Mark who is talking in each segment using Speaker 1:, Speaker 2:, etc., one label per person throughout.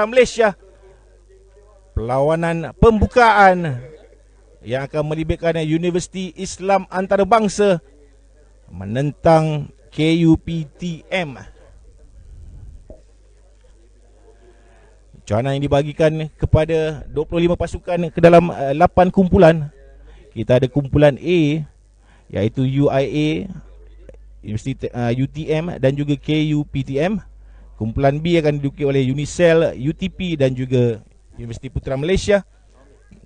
Speaker 1: Malaysia. Perlawanan pembukaan yang akan melibatkan Universiti Islam Antarabangsa menentang KUPTM. Cawangan yang dibagikan kepada 25 pasukan ke dalam 8 kumpulan. Kita ada kumpulan A, iaitu UIA, Universiti UTM dan juga KUPTM. Kumpulan B akan diduduki oleh Unicel, UTP dan juga Universiti Putra Malaysia.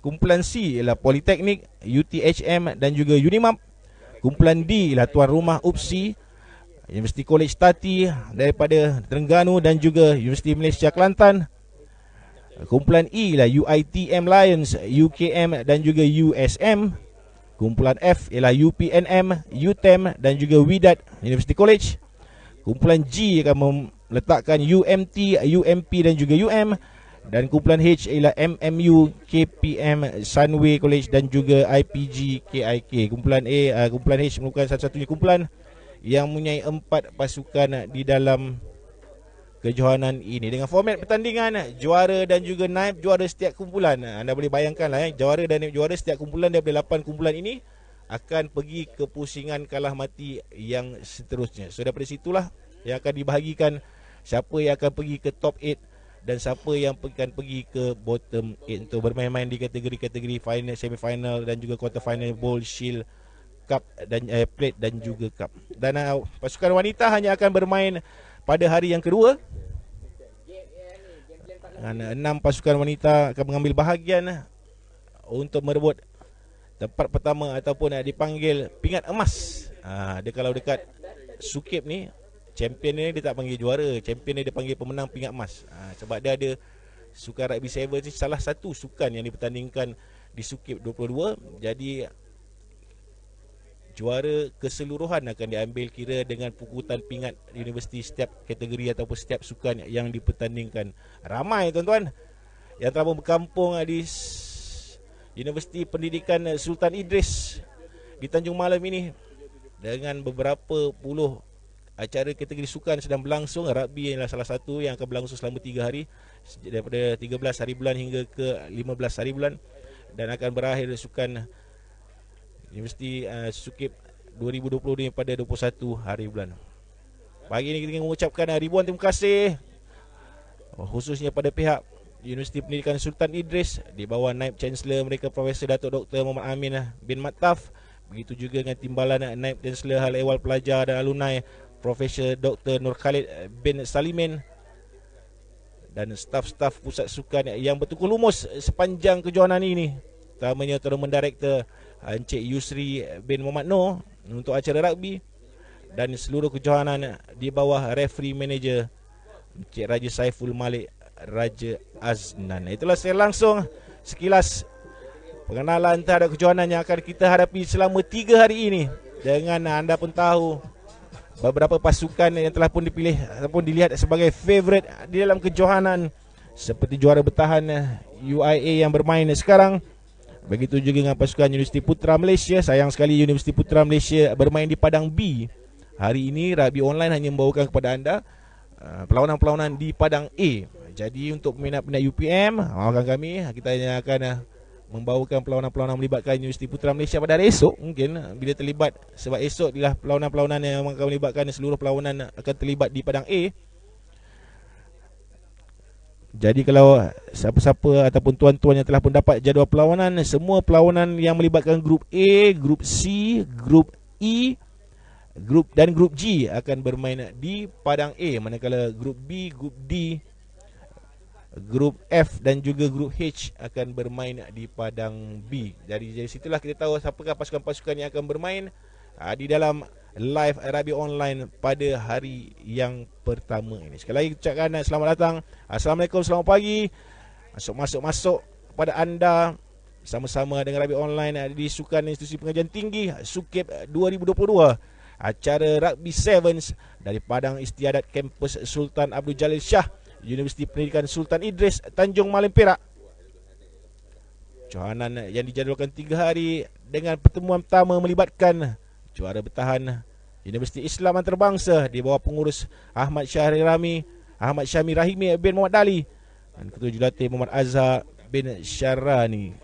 Speaker 1: Kumpulan C ialah Politeknik, UTHM dan juga Unimap. Kumpulan D ialah tuan rumah UPSI, Universiti College Tati daripada Terengganu dan juga Universiti Malaysia Kelantan. Kumpulan E ialah UiTM Lions, UKM dan juga USM. Kumpulan F ialah UPNM, UTEM dan juga Wydad University College. Kumpulan G akan meletakkan UMT, UMP dan juga UM. Dan kumpulan H ialah MMU, KPM, Sunway College dan juga IPG, KIK. Kumpulan H merupakan satu-satunya kumpulan yang mempunyai 4 pasukan di dalam kejohanan ini. Dengan format pertandingan, juara dan juga naib juara setiap kumpulan. Anda boleh bayangkanlah juara dan naib juara setiap kumpulan daripada 8 kumpulan ini akan pergi ke pusingan kalah mati yang seterusnya. So daripada situlah yang akan dibahagikan siapa yang akan pergi ke top 8 dan siapa yang akan pergi ke bottom 8 untuk bermain-main di kategori-kategori final, semi-final dan juga quarter final, bowl, shield, cup dan plate dan juga cup. Dan pasukan wanita hanya akan bermain pada hari yang kedua. 6 pasukan wanita akan mengambil bahagian untuk merebut tempat pertama ataupun dipanggil pingat emas. Dia kalau dekat Sukip ni, champion ni dia tak panggil juara, champion ni dia panggil pemenang pingat emas. Sebab dia ada sukan rugby 7 ni salah satu sukan yang dipertandingkan di Sukip 22. Jadi juara keseluruhan akan diambil kira dengan pukutan pingat universiti setiap kategori ataupun setiap sukan yang dipertandingkan. Ramai tuan-tuan yang telah berkampung di Universiti Pendidikan Sultan Idris di Tanjung Malam ini dengan beberapa puluh acara kategori sukan sedang berlangsung. Rugby adalah salah satu yang akan berlangsung selama 3 hari, daripada 13 hari bulan hingga ke 15 hari bulan, dan akan berakhir sukan Universiti Sukip 2020 ni pada 21 hari bulan. Pagi ini kita ingin mengucapkan ribuan terima kasih khususnya pada pihak Universiti Pendidikan Sultan Idris di bawah Naib Chancellor mereka Profesor Datuk Dr. Muhammad Amin bin Mattaf. Begitu juga dengan timbalan Naib Chancellor Hal Ehwal Pelajar dan Alumni Profesor Dr. Nur Khalid bin Salimin, dan staf-staf pusat sukan yang bertukar lumus sepanjang kejohanan ini, terutamanya Tournament Director Encik Yusri bin Muhammad Noor untuk acara rugby, dan seluruh kejohanan di bawah referee manager Encik Raja Saiful Malik Raja Aznan. Itulah saya langsung sekilas pengenalan terhadap kejohanan yang akan kita hadapi selama 3 hari ini. Dengan anda pun tahu beberapa pasukan yang telah pun dipilih ataupun dilihat sebagai favourite di dalam kejohanan, seperti juara bertahan UIA yang bermain sekarang. Begitu juga dengan pasukan Universiti Putra Malaysia. Sayang sekali Universiti Putra Malaysia bermain di padang B. Hari ini rugby online hanya membawakan kepada anda perlawanan-perlawanan di padang A. Jadi untuk peminat-peminat UPM, maafkan kami, kita hanya akan membawakan perlawanan-perlawanan melibatkan Universiti Putra Malaysia pada hari esok. Mungkin bila terlibat, sebab esok adalah perlawanan-perlawanan yang akan melibatkan seluruh perlawanan akan terlibat di padang A. Jadi kalau siapa-siapa ataupun tuan-tuan yang telah pun dapat jadual perlawanan, semua perlawanan yang melibatkan grup A, grup C, grup E, grup dan grup G akan bermain di padang A, manakala grup B, grup D, grup F dan juga grup H akan bermain di padang B. Jadi dari situlah kita tahu siapakah pasukan-pasukan yang akan bermain di dalam live rugby online pada hari yang pertama ini. Sekali lagi ucapkan selamat datang. Assalamualaikum, selamat pagi. Masuk kepada anda sama-sama dengan rugby online di Sukan Institusi Pengajian Tinggi Sukip 2022. Acara Rugby Sevens dari Padang Istiadat Kampus Sultan Abdul Jalil Shah, Universiti Pendidikan Sultan Idris, Tanjung Malim, Perak. Johanan yang dijadualkan 3 hari dengan pertemuan pertama melibatkan juara bertahan Universiti Islam Antarabangsa di bawah pengurus Ahmad Syahmi Rahimi bin Muhammad Dali, dan Ketua Jurulatih Muhammad Azhar bin Syarani.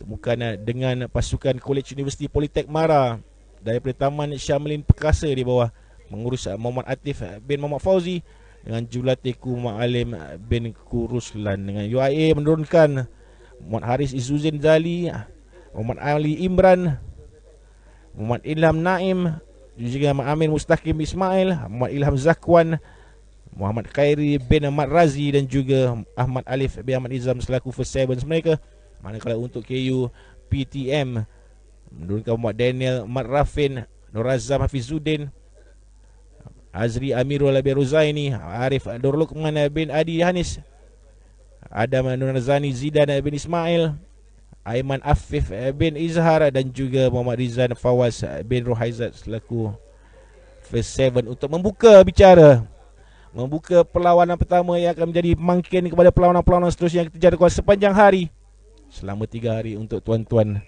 Speaker 1: Temukan dengan pasukan Kolej Universiti Politek Mara daripada Taman Syamlin Perkasa di bawah mengurus Muhammad Atif bin Muhammad Fauzi dengan Jurulatihku Muhammad Alim bin Kuruslan. Dengan UIA menurunkan Muhammad Haris Izzuddin Zali, Muhammad Ali Imran, Muhammad Ilham Naim, juga Muhammad Amin Mustaqim Ismail, Muhammad Ilham Zakwan, Muhammad Khairi bin Ahmad Razi dan juga Ahmad Alif bin Ahmad Izam selaku first sevens mereka. Manakala untuk KU PTM menurunkan Muhammad Daniel Ahmad Rafin, Nur Azam Hafizuddin, Azri Amirul bin Ruzaini, Arif Nur Luqman bin Adi Hanis, Adam Nur Nazani Zidan bin Ismail, Aiman Afif bin Izhar dan juga Muhammad Rizan Fawaz bin Ruhaizat selaku first seven untuk membuka bicara, membuka perlawanan pertama yang akan menjadi pemangkin kepada perlawanan-perlawanan seterusnya yang terjadi sepanjang hari selama 3 hari untuk tuan-tuan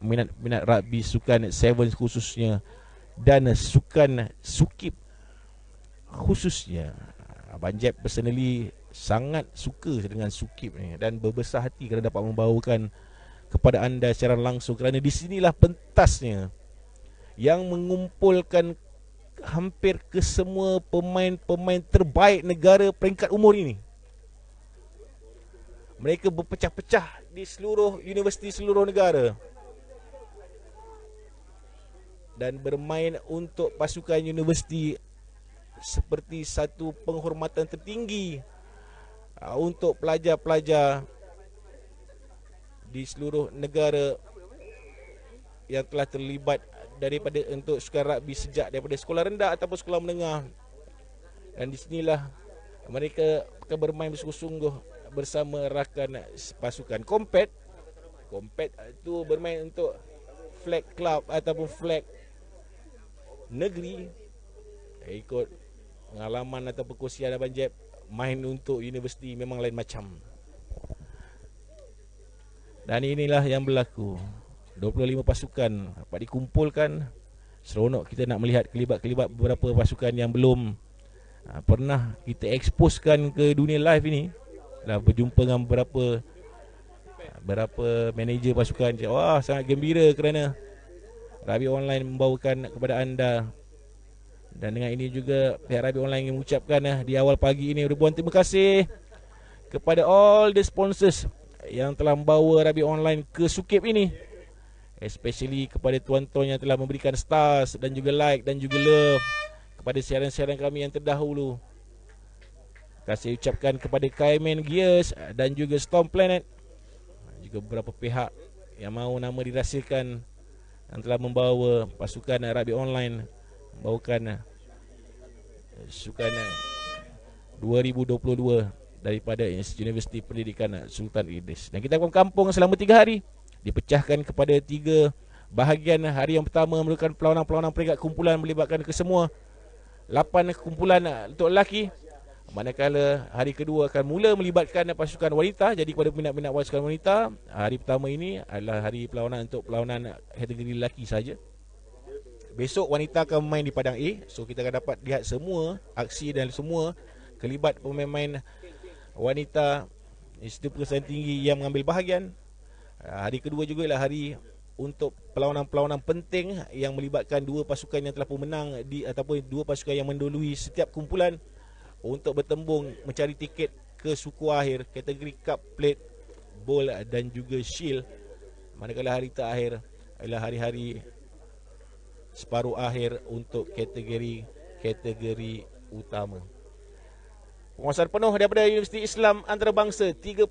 Speaker 1: minat rugby sukan sevens khususnya dan sukan sukip khususnya. Abang Jeb personally sangat suka dengan sukip ni dan berbesar hati kerana dapat membawakan kepada anda secara langsung, kerana di sinilah pentasnya yang mengumpulkan hampir kesemua pemain-pemain terbaik negara peringkat umur ini. Mereka berpecah-pecah di seluruh universiti seluruh negara dan bermain untuk pasukan universiti seperti satu penghormatan tertinggi untuk pelajar-pelajar di seluruh negara yang telah terlibat daripada untuk sukan rugby sejak daripada sekolah rendah ataupun sekolah menengah. Dan di sinilah mereka akan bermain bersungguh-sungguh bersama rakan pasukan. Kompet itu bermain untuk flag club ataupun flag negeri. Ikut pengalaman atau perkongsian Abang Jeb, main untuk universiti memang lain macam. Dan inilah yang berlaku. 25 pasukan dapat dikumpulkan. Seronok kita nak melihat kelibat-kelibat beberapa pasukan yang belum pernah kita exposekan ke dunia live ini. Dah berjumpa dengan beberapa manager pasukan. Wah, sangat gembira kerana Rugby Online membawakan kepada anda. Dan dengan ini juga pihak Rugby Online ingin mengucapkan di awal pagi ini ribuan terima kasih kepada all the sponsors yang telah membawa Rugby Online ke Sukip ini, especially kepada tuan-tuan yang telah memberikan stars dan juga like dan juga love kepada siaran-siaran kami yang terdahulu. Terima kasih ucapkan kepada Kaiman Gears dan juga Storm Planet, juga beberapa pihak yang mahu nama dirahsiakan yang telah membawa pasukan Rugby Online membawakan sukan 2022 daripada Universiti Pendidikan Sultan Idris. Dan kita akan kampung selama 3 hari, dipecahkan kepada 3 bahagian. Hari yang pertama merupakan perlawanan-perlawanan peringkat kumpulan melibatkan kesemua 8 kumpulan untuk lelaki, manakala hari kedua akan mula melibatkan pasukan wanita. Jadi kepada minat-minat pasukan wanita, hari pertama ini adalah hari perlawanan untuk perlawanan kategori lelaki saja. Besok wanita akan main di padang A, so kita akan dapat lihat semua aksi dan semua kelibat pemain-pemain wanita Institut Perguruan Tinggi yang mengambil bahagian. Hari kedua juga adalah hari untuk perlawanan-perlawanan penting yang melibatkan 2 pasukan yang telah pemenang ataupun 2 pasukan yang mendahului setiap kumpulan untuk bertembung mencari tiket ke suku akhir kategori Cup, Plate, Bowl dan juga Shield. Manakala hari terakhir adalah hari-hari separuh akhir untuk kategori utama. Penguasaan penuh daripada Universiti Islam Antarabangsa 31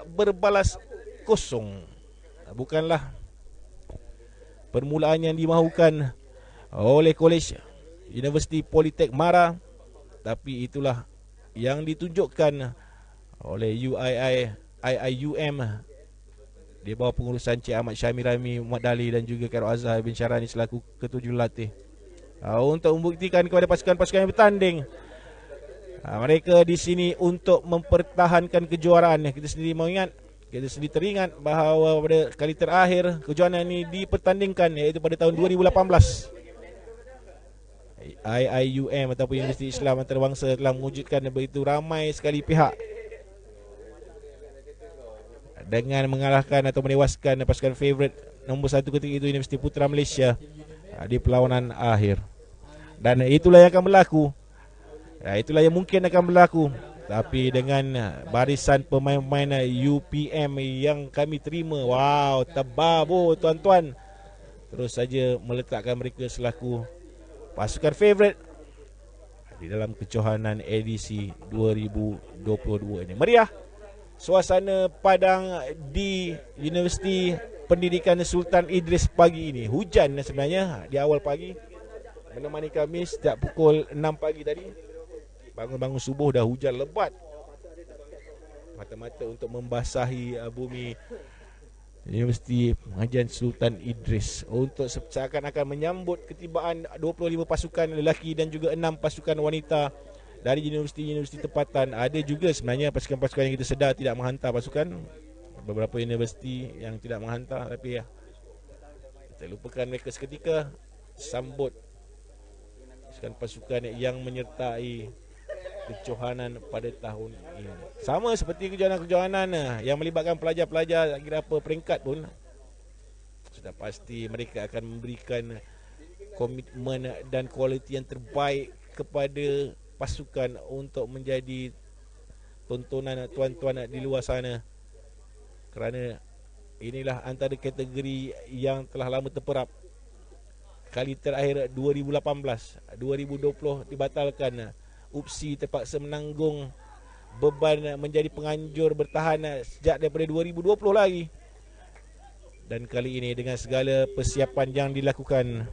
Speaker 1: berbalas 0. Bukanlah permulaan yang dimahukan oleh Kolej Universiti Politek Mara, tapi itulah yang ditunjukkan oleh IIUM di bawah pengurusan Cik Ahmad Syamirami, Muhammad Dali dan juga Khairul Azhar bin Syarani selaku Ketua Jurulatih, untuk membuktikan kepada pasukan-pasukan yang bertanding, mereka di sini untuk mempertahankan kejuaraan. Kita sendiri mengingat, kita sendiri teringat bahawa pada kali terakhir kejuaraan ini dipertandingkan, iaitu pada tahun 2018. IIUM ataupun Universiti Islam Antarabangsa telah mewujudkan begitu ramai sekali pihak dengan mengalahkan atau menewaskan pasukan favourite nombor 1 ketika itu Universiti Putra Malaysia di perlawanan akhir. Dan itulah yang akan berlaku. Itulah yang mungkin akan berlaku. Tapi dengan barisan pemain-pemain UPM yang kami terima, wow, tebal tuan-tuan, terus saja meletakkan mereka selaku pasukan favourite di dalam kejohanan edisi 2022 ini. Meriah suasana Padang di Universiti Pendidikan Sultan Idris pagi ini. Hujan sebenarnya di awal pagi menemani kami sejak pukul 6 pagi tadi. Bangun-bangun subuh dah hujan lebat, mata-mata untuk membasahi bumi Universiti Pengajian Sultan Idris untuk seakan-akan menyambut ketibaan 25 pasukan lelaki dan juga 6 pasukan wanita dari universiti-universiti tempatan. Ada juga sebenarnya pasukan-pasukan yang kita sedar tidak menghantar pasukan. Beberapa universiti yang tidak menghantar, tapi kita lupakan mereka seketika. Sambut pasukan yang menyertai kejohanan pada tahun ini. Sama seperti kejohanan-kejohanan yang melibatkan pelajar-pelajar, tak kira apa peringkat pun, sudah pasti mereka akan memberikan komitmen dan kualiti yang terbaik kepada pasukan untuk menjadi tontonan tuan-tuan di luar sana. Kerana inilah antara kategori yang telah lama terperap. Kali terakhir 2018, 2020 dibatalkan. UPSI terpaksa menanggung beban menjadi penganjur bertahan sejak daripada 2020 lagi. Dan kali ini dengan segala persiapan yang dilakukan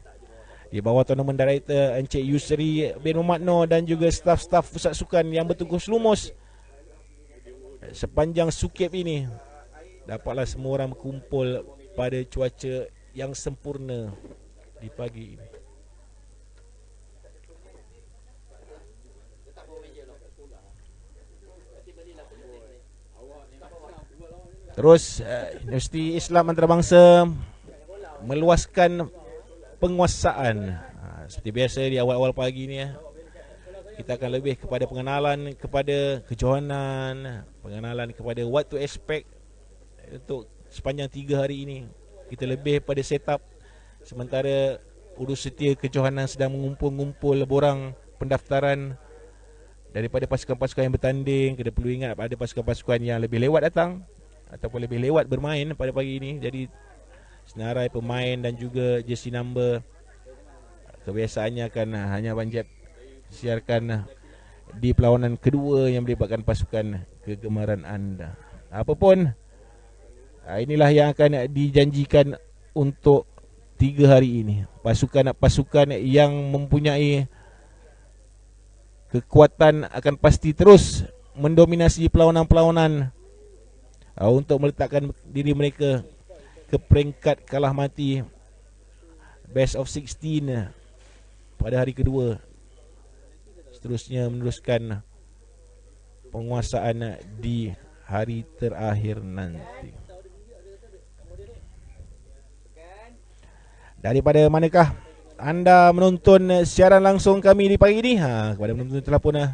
Speaker 1: di bawah Tournament Director Encik Yusri bin Muhammad dan juga staf-staf pusat sukan yang bertugas lumus sepanjang sukip ini, dapatlah semua orang berkumpul pada cuaca yang sempurna di pagi ini. Terus Universiti Islam Antarabangsa meluaskan penguasaan. Seperti biasa di awal-awal pagi ni, kita akan lebih kepada pengenalan kepada kejohanan, pengenalan kepada what to expect untuk sepanjang 3 hari ini. Kita lebih pada setup, sementara urus setia kejohanan sedang mengumpul-ngumpul borang pendaftaran daripada pasukan-pasukan yang bertanding. Kita perlu ingat ada pasukan-pasukan yang lebih lewat datang ataupun lebih lewat bermain pada pagi ini. Jadi senarai pemain dan juga jersey number kebiasaannya akan hanya Banjep siarkan di perlawanan kedua yang melibatkan pasukan kegemaran anda. Apapun, inilah yang akan dijanjikan untuk 3 hari ini. Pasukan-pasukan yang mempunyai kekuatan akan pasti terus mendominasi perlawanan-perlawanan untuk meletakkan diri mereka ke peringkat kalah mati best of 16 pada hari kedua. Seterusnya meneruskan penguasaan di hari terakhir nanti. Daripada manakah anda menonton siaran langsung kami di pagi ini? Kepada penonton telefon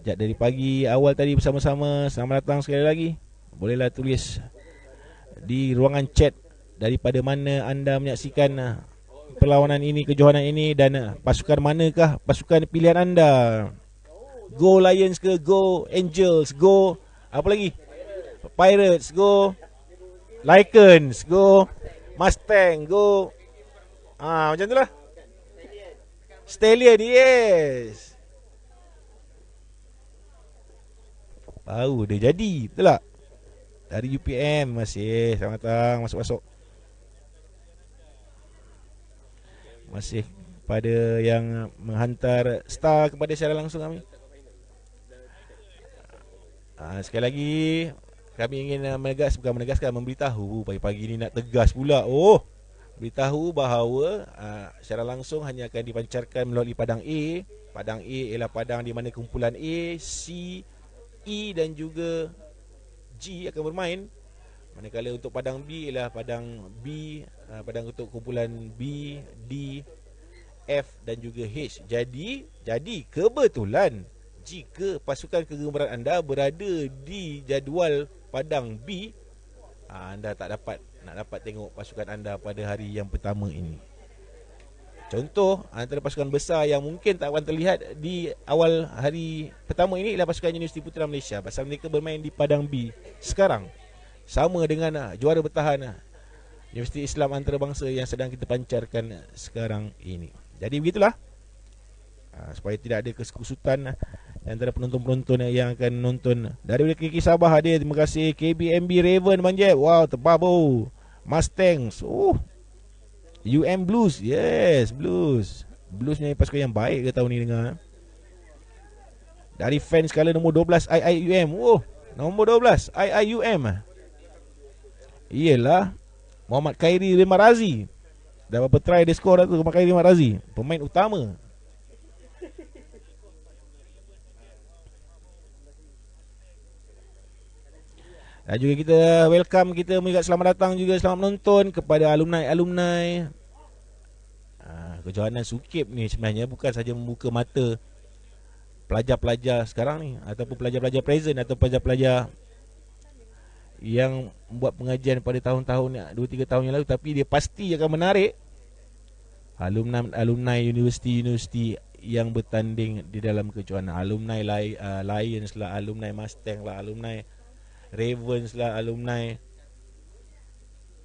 Speaker 1: dari pagi awal tadi bersama-sama, selamat datang sekali lagi. Bolehlah tulis di ruangan chat daripada mana anda menyaksikan perlawanan ini, kejohanan ini, dan pasukan manakah pasukan pilihan anda. Go Lions ke, go Angels, go apa lagi, Pirates, go Lycans, go Mustang, go macam tu lah, Stallion, yes. Baru dia jadi, betul tak? Dari UPM masih, selamat datang, masuk-masuk. Masih pada yang menghantar star kepada siaran langsung kami. Sekali lagi kami ingin menegaskan, memberitahu pagi-pagi ni nak tegas pula. Beritahu bahawa siaran langsung hanya akan dipancarkan melalui padang A. Padang A ialah padang di mana kumpulan A, C, E dan juga G akan bermain. Manakala untuk padang B ialah padang B, padang untuk kumpulan B, D, F dan juga H. Jadi kebetulan jika pasukan kegemaran anda berada di jadual padang B, anda tak dapat tengok pasukan anda pada hari yang pertama ini. Contoh, antara pasukan besar yang mungkin tak akan terlihat di awal hari pertama ini ialah pasukan Universiti Putra Malaysia. Pasal mereka bermain di padang B sekarang, sama dengan juara bertahan Universiti Islam Antarabangsa yang sedang kita pancarkan sekarang ini. Jadi begitulah, supaya tidak ada kesekusutan antara penonton-penonton yang akan nonton. Dari KK Sabah hadir, terima kasih. KBMB Raven Manjab, wow, tebabo. Mustangs, Blues, yes, Blues ni pasukan yang baik ke tahun ni dengar. Dari fans skala nombor 12 IIUM, nombor 12 IIUM ialah Muhammad Khairi Rimarazi. Dah berapa try dia skor tu, Muhammad Khairi Rimarazi, pemain utama. Dan juga kita welcome, kita mengucapkan selamat datang juga, selamat menonton kepada alumni-alumni. Kejohanan SUKIP ni sebenarnya bukan saja membuka mata pelajar-pelajar sekarang ni, ataupun pelajar-pelajar present, atau pelajar-pelajar yang membuat pengajian pada tahun-tahun 2-3 tahun yang lalu, tapi dia pasti akan menarik alumni universiti-universiti yang bertanding di dalam kejohanan. Alumni Lions lah, alumni Mustang lah, alumni Ravens lah, alumni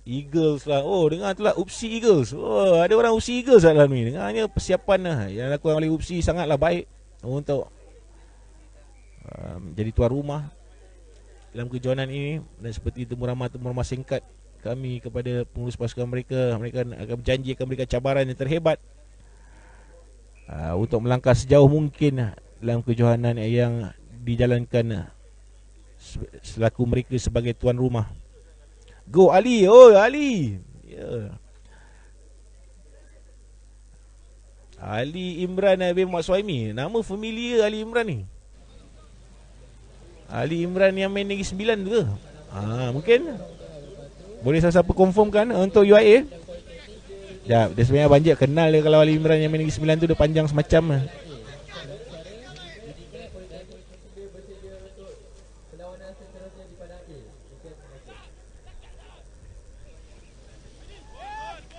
Speaker 1: Eagles lah. Dengar tu lah, UPSI Eagles. Ada orang UPSI Eagles dalam ni. Dengarnya persiapan lah yang dilakukan oleh UPSI sangatlah baik untuk jadi tuan rumah dalam kejohanan ini. Dan seperti temu ramah singkat kami kepada pengurus pasukan mereka akan berjanji akan memberikan cabaran yang terhebat untuk melangkah sejauh mungkin dalam kejohanan yang dijalankan selaku mereka sebagai tuan rumah. Go Ali, Ali. Ali Imran bin Muhammad Suhaimi. Nama familiar Ali Imran ni. Ali Imran yang main Negeri Sembilan tu ke? Mungkin boleh siapa confirmkan untuk UIA. Dia sebenarnya banjir kenal dia. Kalau Ali Imran yang main Negeri Sembilan tu dia panjang semacam.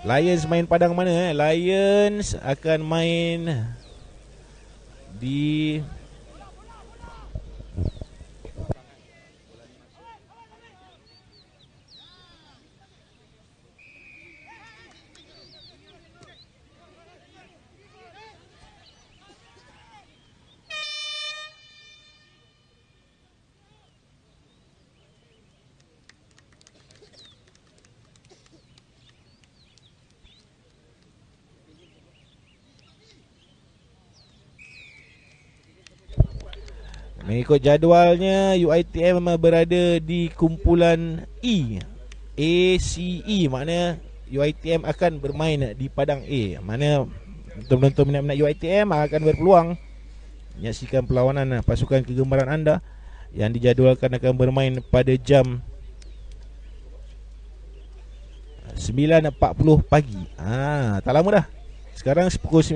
Speaker 1: Lions main padang mana? Lions akan main di mengikut jadualnya. UiTM berada di kumpulan E, ACE, maknanya UiTM akan bermain di padang A. Mana penonton minat-minat UiTM akan berpeluang menyaksikan perlawanan pasukan kegemaran anda yang dijadualkan akan bermain pada jam 9.40 pagi. Tak lama dah. Sekarang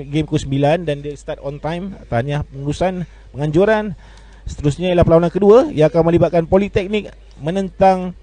Speaker 1: game pukul 9 dan dia start on time. Tahniah pengurusan penganjuran. Seterusnya ialah perlawanan kedua yang akan melibatkan Politeknik menentang